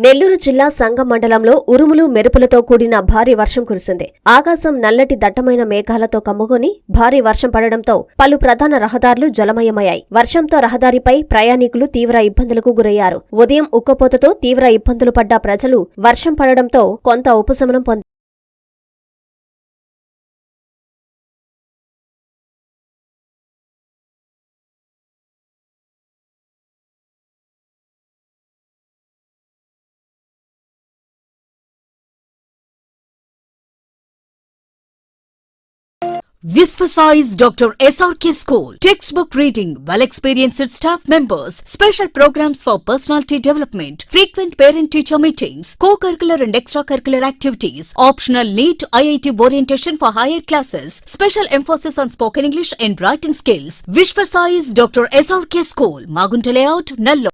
నెల్లూరు జిల్లా సంగం మండలంలో ఉరుములు మెరుపులతో కూడిన భారీ వర్షం కురిసింది. ఆకాశం నల్లటి దట్టమైన మేఘాలతో కమ్ముకొని భారీ వర్షం పడడంతో పలు ప్రధాన రహదారులు జలమయమయ్యాయి. వర్షంతో రహదారిపై ప్రయాణికులు తీవ్ర ఇబ్బందులకు గురయ్యారు. ఉదయం ఉక్కపోతతో తీవ్ర ఇబ్బందులు పడ్డ ప్రజలు వర్షం పడడంతో కొంత ఉపశమనం పొందారు. Visvasize Dr. SRK School. Textbook reading, well-experienced staff members, special programs for personality development, frequent parent-teacher meetings, co-curricular and extracurricular activities, optional NEET IIT orientation for higher classes, special emphasis on spoken English and writing skills. Visvasize Dr. SRK School, Magunta Layout, Nellore.